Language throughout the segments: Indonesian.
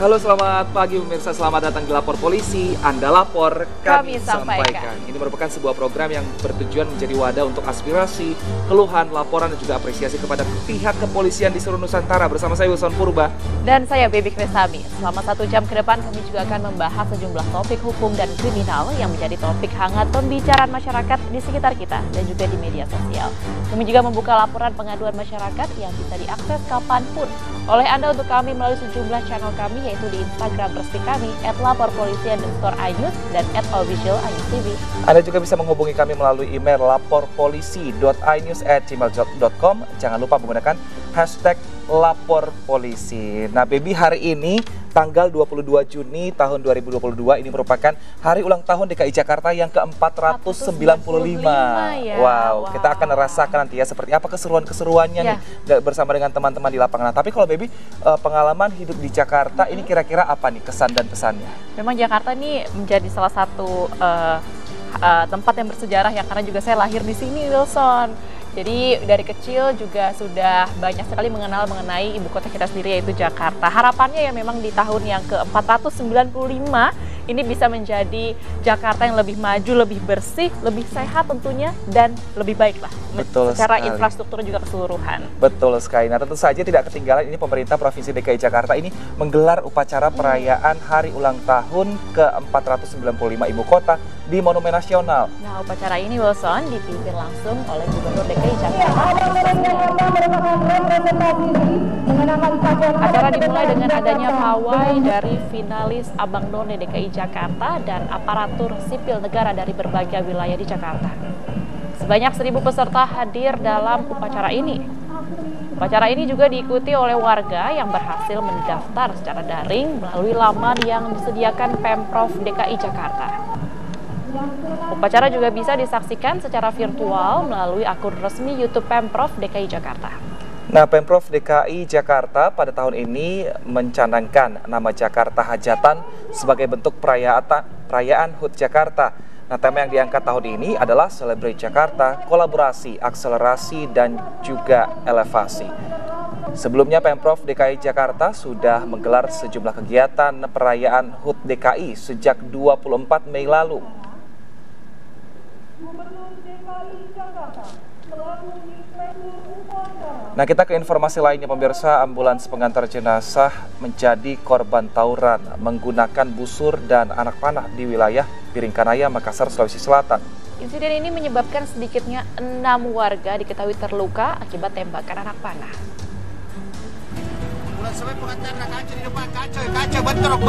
Halo, selamat pagi pemirsa, selamat datang di Lapor Polisi. Anda lapor, kami sampaikan. Ini merupakan sebuah program yang bertujuan menjadi wadah untuk aspirasi, keluhan, laporan, dan juga apresiasi kepada pihak kepolisian di seluruh Nusantara. Bersama saya Wilson Purba. Dan saya Baby Kresami. Selama 1 jam ke depan kami juga akan membahas sejumlah topik hukum dan kriminal yang menjadi topik hangat pembicaraan masyarakat di sekitar kita dan juga di media sosial. Kami juga membuka laporan pengaduan masyarakat yang bisa diakses kapanpun oleh Anda untuk kami melalui sejumlah channel kami, yaitu di Instagram resmi kami @laporpolisi_inews dan @official_inews_tv. Anda juga bisa menghubungi kami melalui email laporpolisi.inews@gmail.com. Jangan lupa menggunakan hashtag #laporpolisi. Nah, Baby, hari ini tanggal 22 Juni tahun 2022 ini merupakan hari ulang tahun DKI Jakarta yang ke-495. Ya. Wow, kita akan merasakan nanti ya seperti apa keseruan-keseruannya nih bersama dengan teman-teman di lapangan. Nah, tapi kalau Baby, pengalaman hidup di Jakarta ini kira-kira apa nih kesan dan pesannya? Memang Jakarta ini menjadi salah satu tempat yang bersejarah ya, karena juga saya lahir di sini, Wilson. Jadi dari kecil juga sudah banyak sekali mengenai ibu kota kita sendiri, yaitu Jakarta. Harapannya ya memang di tahun yang ke-495 ini bisa menjadi Jakarta yang lebih maju, lebih bersih, lebih sehat tentunya, dan lebih baik lah. Betul secara sekali. Infrastruktur juga keseluruhan. Betul sekali. Nah, tentu saja tidak ketinggalan ini pemerintah Provinsi DKI Jakarta ini menggelar upacara perayaan hari ulang tahun ke-495 ibu kota di Monumen Nasional. Nah, upacara ini, Wilson, dipimpin langsung oleh Gubernur DKI Jakarta. Acara dimulai dengan adanya pawai dari finalis Abang None DKI Jakarta dan aparatur sipil negara dari berbagai wilayah di Jakarta. Sebanyak 1.000 peserta hadir dalam upacara ini. Upacara ini juga diikuti oleh warga yang berhasil mendaftar secara daring melalui laman yang disediakan Pemprov DKI Jakarta. Upacara juga bisa disaksikan secara virtual melalui akun resmi YouTube Pemprov DKI Jakarta. Nah, Pemprov DKI Jakarta pada tahun ini mencanangkan nama Jakarta Hajatan sebagai bentuk perayaan HUT Jakarta. Nah, tema yang diangkat tahun ini adalah Celebrate Jakarta, Kolaborasi, Akselerasi, dan juga Elevasi. Sebelumnya Pemprov DKI Jakarta sudah menggelar sejumlah kegiatan perayaan HUT DKI sejak 24 Mei lalu. Nah, kita ke informasi lainnya pemirsa. Ambulans pengantar jenazah menjadi korban tawuran menggunakan busur dan anak panah di wilayah Biringkanaya, Makassar, Sulawesi Selatan. Insiden ini menyebabkan sedikitnya 6 warga diketahui terluka akibat tembakan anak panah. Ambulans pengantar kaca di depan, kaca bentrok.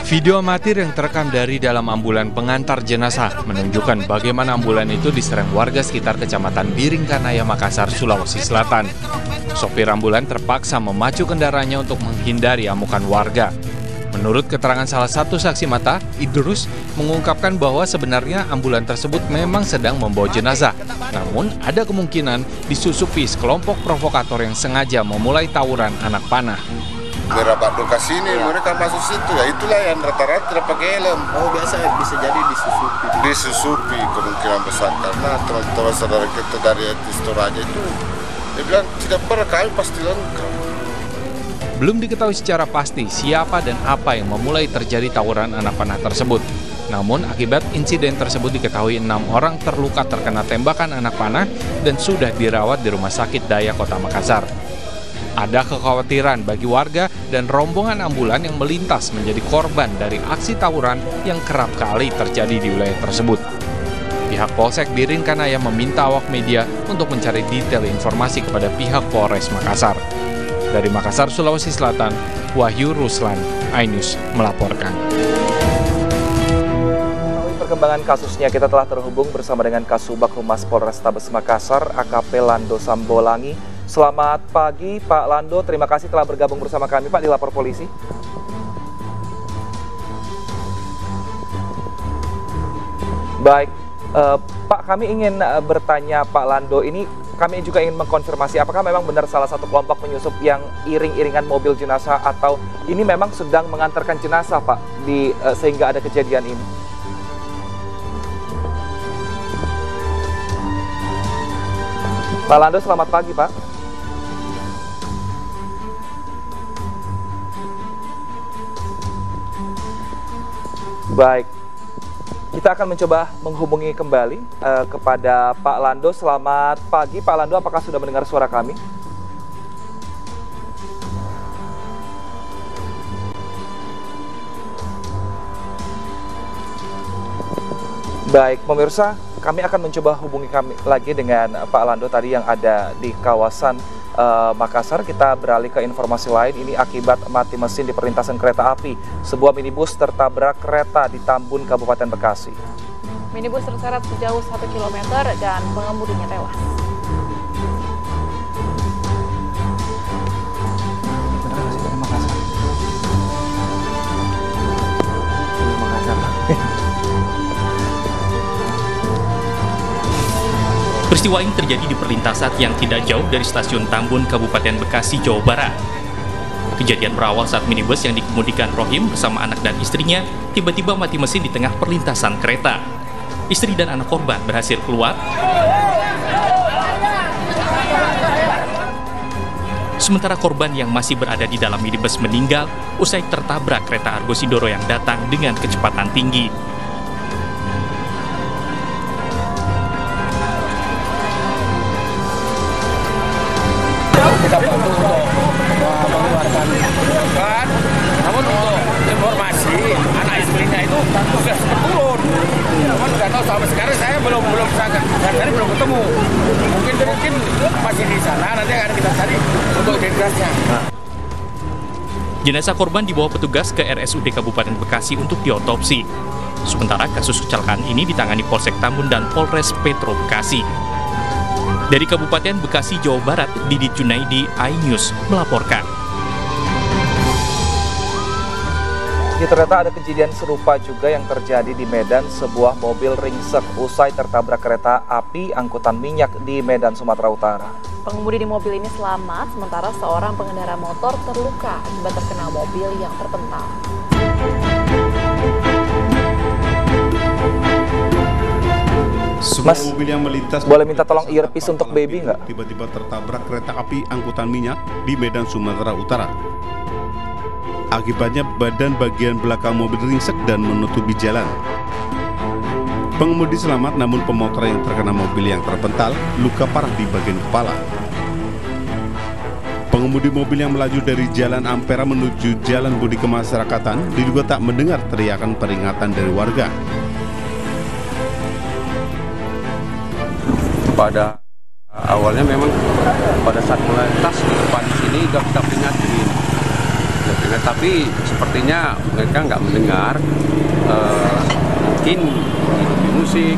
Video amatir yang terekam dari dalam ambulan pengantar jenazah menunjukkan bagaimana ambulan itu diserang warga sekitar Kecamatan Biringkanaya, Makassar, Sulawesi Selatan. Sopir ambulan terpaksa memacu kendaraannya untuk menghindari amukan warga. Menurut keterangan salah satu saksi mata, Idrus mengungkapkan bahwa sebenarnya ambulan tersebut memang sedang membawa jenazah. Namun ada kemungkinan disusupi sekelompok provokator yang sengaja memulai tawuran anak panah. Beberapa lokasi ini mereka masuk situ, ya itulah yang rata-rata tidak pakai helm. Oh, biasa bisa jadi Disusupi kemungkinan besar karena teman-teman saudara kita dari Toraja itu dia bilang tidak pernah, kami pasti lengkap. Belum diketahui secara pasti siapa dan apa yang memulai terjadi tawuran anak panah tersebut. Namun akibat insiden tersebut diketahui 6 orang terluka terkena tembakan anak panah dan sudah dirawat di Rumah Sakit Daya Kota Makassar. Ada kekhawatiran bagi warga dan rombongan ambulan yang melintas menjadi korban dari aksi tawuran yang kerap kali terjadi di wilayah tersebut. Pihak Polsek Biringkanaya meminta awak media untuk mencari detail informasi kepada pihak Polres Makassar. Dari Makassar, Sulawesi Selatan, Wahyu Ruslan, iNews melaporkan. Perkembangan kasusnya kita telah terhubung bersama dengan Kasubag Humas Polrestabes Makassar, AKP Lando Sambolangi. Selamat pagi Pak Lando, terima kasih telah bergabung bersama kami Pak di Lapor Polisi. Baik, Pak, kami ingin bertanya Pak Lando, ini kami juga ingin mengkonfirmasi apakah memang benar salah satu kelompok penyusup yang iring-iringan mobil jenazah atau ini memang sedang mengantarkan jenazah Pak sehingga ada kejadian ini? Pak Lando, selamat pagi Pak. Baik, kita akan mencoba menghubungi kembali kepada Pak Lando. Selamat pagi Pak Lando, apakah sudah mendengar suara kami? Baik, pemirsa, kami akan mencoba hubungi kami lagi dengan Pak Lando tadi yang ada di kawasan Makassar. Kita beralih ke informasi lain. Ini akibat mati mesin di perlintasan kereta api. Sebuah minibus tertabrak kereta di Tambun, Kabupaten Bekasi. Minibus terseret sejauh 1 km dan pengemudinya tewas. Peristiwa ini terjadi di perlintasan yang tidak jauh dari stasiun Tambun, Kabupaten Bekasi, Jawa Barat. Kejadian berawal saat minibus yang dikemudikan Rohim bersama anak dan istrinya tiba-tiba mati mesin di tengah perlintasan kereta. Istri dan anak korban berhasil keluar. Sementara korban yang masih berada di dalam minibus meninggal usai tertabrak kereta Argo Sidoro yang datang dengan kecepatan tinggi. Kita bantu untuk mengeluarkan korban, namun untuk informasi anak istrinya itu sudah turun. Namun nggak tahu sampai sekarang saya belum ketemu. Mungkin masih di sana, nanti akan kita cari untuk identitasnya. Jenazah korban dibawa petugas ke RSUD Kabupaten Bekasi untuk diotopsi. Sementara kasus kecelakaan ini ditangani Polsek Tambun dan Polres Metro Bekasi. Dari Kabupaten Bekasi, Jawa Barat, Didit Junaidi, iNews melaporkan. Ternyata ada kejadian serupa juga yang terjadi di Medan. Sebuah mobil ringsek usai tertabrak kereta api angkutan minyak di Medan, Sumatera Utara. Pengemudi di mobil ini selamat, sementara seorang pengendara motor terluka akibat terkena mobil yang terpental. Mas, mobil yang melintas boleh minta tolong earpiece untuk baby nggak? Tiba-tiba tertabrak kereta api angkutan minyak di Medan, Sumatera Utara. Akibatnya badan bagian belakang mobil ringsek dan menutupi jalan. Pengemudi selamat, namun pemotor yang terkena mobil yang terpental luka parah di bagian kepala. Pengemudi mobil yang melaju dari Jalan Ampera menuju Jalan Budi Kemasyarakatan diduga tak mendengar teriakan peringatan dari warga. Pada awalnya memang pada saat melintas di depan sini sudah kita peringatin, tapi sepertinya mereka nggak mendengar. Mungkin di musik,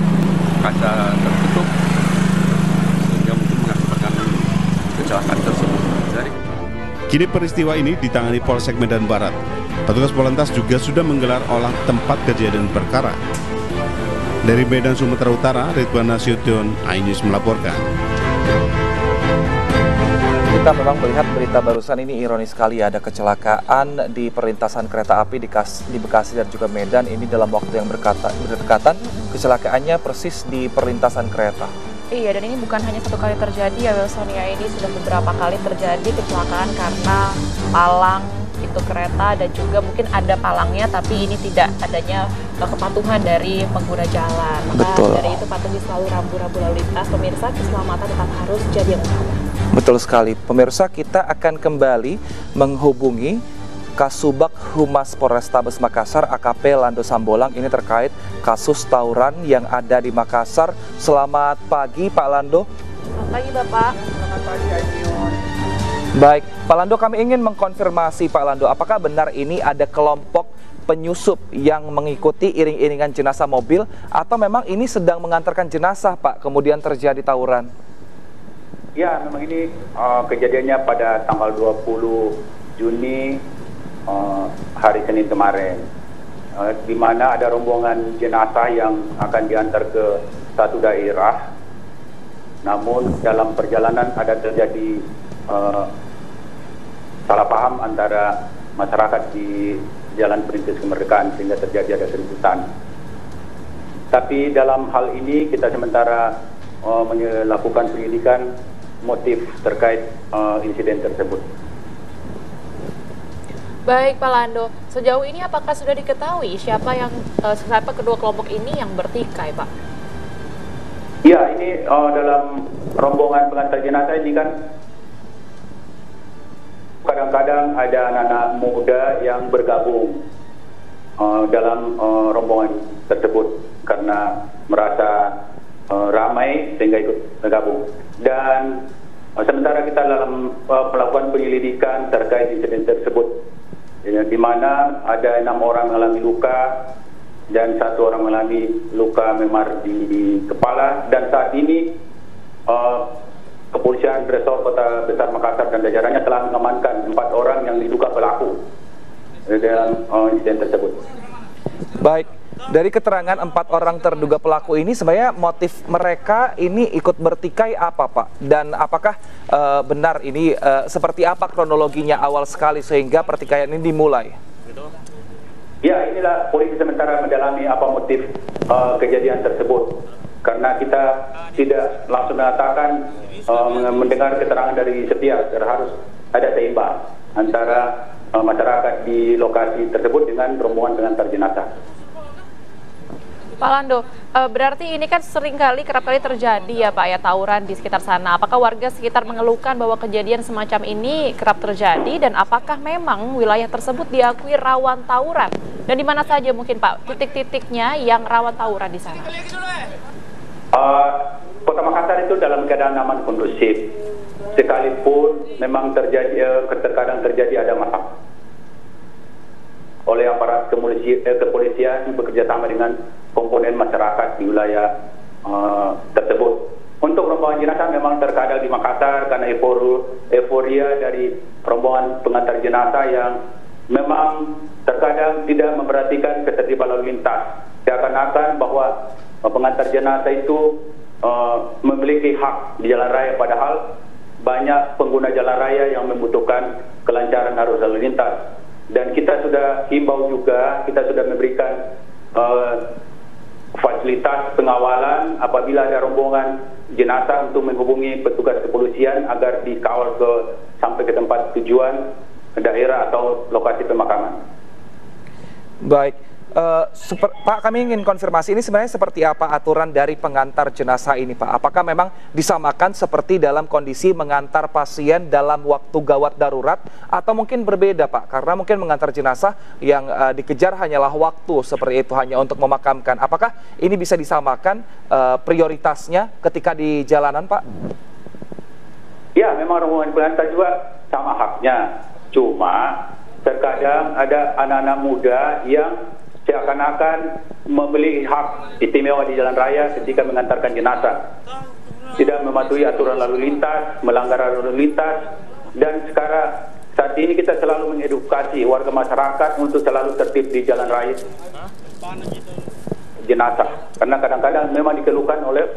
kaca tertutup, sehingga mungkin mengakibatkan kecelakaan tersebut. Kini peristiwa ini ditangani Polsek Medan Barat. Petugas Polantas juga sudah menggelar olah tempat kejadian perkara. Dari Medan, Sumatera Utara, Ridwan Nasution, iNews melaporkan. Kita memang melihat berita barusan ini ironis sekali, ada kecelakaan di perlintasan kereta api di Bekasi dan juga Medan. Ini dalam waktu yang berdekatan, kecelakaannya persis di perlintasan kereta. Iya, dan ini bukan hanya satu kali terjadi ya Wilson ya, ini sudah beberapa kali terjadi kecelakaan karena palang itu kereta dan juga mungkin ada palangnya tapi ini tidak adanya kepatuhan dari pengguna jalan. Maka Betul. Dari itu patuhi selalu rambu-rambu lalu lintas. Pemirsa, keselamatan tetap harus jadi yang utama. Betul sekali. Pemirsa, kita akan kembali menghubungi Kasubag Humas Polrestabes Makassar AKP Lando Sambolang ini terkait kasus tawuran yang ada di Makassar. Selamat pagi Pak Lando. Selamat pagi Bapak. Selamat pagi iNews. Baik, Pak Lando, kami ingin mengkonfirmasi Pak Lando, apakah benar ini ada kelompok penyusup yang mengikuti iring-iringan jenazah mobil atau memang ini sedang mengantarkan jenazah Pak, kemudian terjadi tawuran? Ya, memang ini kejadiannya pada tanggal 20 Juni hari Senin kemarin, di mana ada rombongan jenazah yang akan diantar ke satu daerah. Namun dalam perjalanan ada terjadi salah paham antara masyarakat di Jalan Perintis Kemerdekaan sehingga terjadi ada keributan. Tapi dalam hal ini kita sementara melakukan penyelidikan motif terkait insiden tersebut. Baik Pak Lando, sejauh ini apakah sudah diketahui siapa kedua kelompok ini yang bertikai, Pak? Ya, ini dalam rombongan pengantar jenazah ini kan kadang-kadang ada anak-anak muda yang bergabung dalam rombongan tersebut karena merasa ramai sehingga ikut bergabung. Dan sementara kita dalam melakukan penyelidikan terkait insiden tersebut, di mana ada 6 orang mengalami luka dan 1 orang mengalami luka memar di kepala. Dan saat ini Kepolisian Resor Kota Besar Makassar dan jajarannya telah mengamankan 4 orang yang diduga pelaku dalam insiden tersebut. Baik, dari keterangan 4 orang terduga pelaku ini sebenarnya motif mereka ini ikut bertikai apa, Pak? Dan apakah benar ini seperti apa kronologinya awal sekali sehingga pertikaian ini dimulai? Ya, inilah polisi sementara mendalami apa motif kejadian tersebut. Karena kita tidak langsung mengatakan mendengar keterangan dari setiap, harus ada seimbang antara masyarakat di lokasi tersebut dengan rombongan pengantar jenazah. Pak Lando, berarti ini kan kerap kali terjadi ya Pak ya, tawuran di sekitar sana. Apakah warga sekitar mengeluhkan bahwa kejadian semacam ini kerap terjadi dan apakah memang wilayah tersebut diakui rawan tawuran? Dan di mana saja mungkin Pak titik-titiknya yang rawan tawuran di sana? Kota Makassar itu dalam keadaan aman kondusif. Sekalipun memang terkadang terjadi ada masalah oleh aparat kepolisian bekerja sama dengan komponen masyarakat di wilayah tersebut. Untuk rombongan jenazah memang terkadang di Makassar karena euforia dari rombongan pengantar jenazah yang memang terkadang tidak memperhatikan ketertiban lalu lintas. Seakan-akan bahwa pengantar jenazah itu memiliki hak di jalan raya, padahal banyak pengguna jalan raya yang membutuhkan kelancaran arus lalu lintas. Dan kita sudah himbau juga, kita sudah memberikan fasilitas pengawalan apabila ada rombongan jenazah untuk menghubungi petugas kepolisian agar dikawal sampai ke tempat tujuan daerah atau lokasi pemakaman. Baik, Pak, kami ingin konfirmasi ini sebenarnya seperti apa aturan dari pengantar jenazah ini, Pak? Apakah memang disamakan seperti dalam kondisi mengantar pasien dalam waktu gawat darurat atau mungkin berbeda, Pak? Karena mungkin mengantar jenazah yang dikejar hanyalah waktu seperti itu, hanya untuk memakamkan. Apakah ini bisa disamakan prioritasnya ketika di jalanan, Pak? Ya, memang rombongan pengantar juga sama haknya. Cuma terkadang ada anak-anak muda yang seakan-akan memiliki hak istimewa di jalan raya ketika mengantarkan jenazah, tidak mematuhi aturan lalu lintas, melanggar lalu lintas. Dan saat ini kita selalu mengedukasi warga masyarakat untuk selalu tertib di jalan raya jenazah, karena kadang-kadang memang dikeluhkan oleh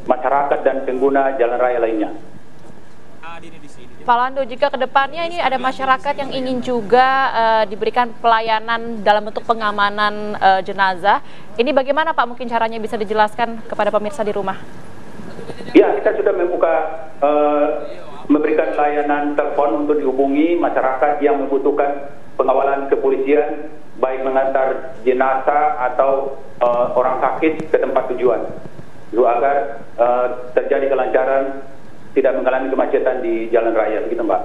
masyarakat dan pengguna jalan raya lainnya. Pak Lando, jika kedepannya ini ada masyarakat yang ingin juga diberikan pelayanan dalam bentuk pengamanan jenazah, ini bagaimana Pak mungkin caranya bisa dijelaskan kepada pemirsa di rumah? Ya, kita sudah memberikan layanan telepon untuk dihubungi masyarakat yang membutuhkan pengawalan kepolisian, baik mengantar jenazah atau orang sakit ke tempat tujuan, agar terjadi kelancaran, tidak mengalami kemacetan di jalan raya, begitu Mbak.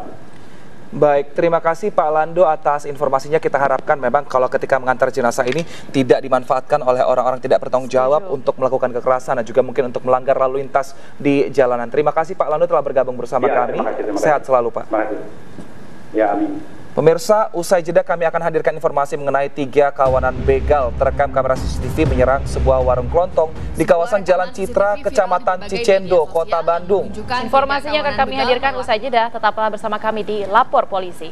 Baik, terima kasih Pak Lando atas informasinya. Kita harapkan memang kalau ketika mengantar jenazah ini tidak dimanfaatkan oleh orang-orang tidak bertanggung jawab untuk melakukan kekerasan dan juga mungkin untuk melanggar lalu lintas di jalanan. Terima kasih Pak Lando telah bergabung bersama kami. Terima kasih. Sehat selalu Pak. Terima kasih. Ya, amin. Pemirsa, usai jeda kami akan hadirkan informasi mengenai 3 kawanan begal terekam kamera CCTV menyerang sebuah warung kelontong di kawasan Jalan Citra, Kecamatan Cicendo, Kota Bandung. Informasinya akan kami hadirkan usai jeda. Tetaplah bersama kami di Lapor Polisi.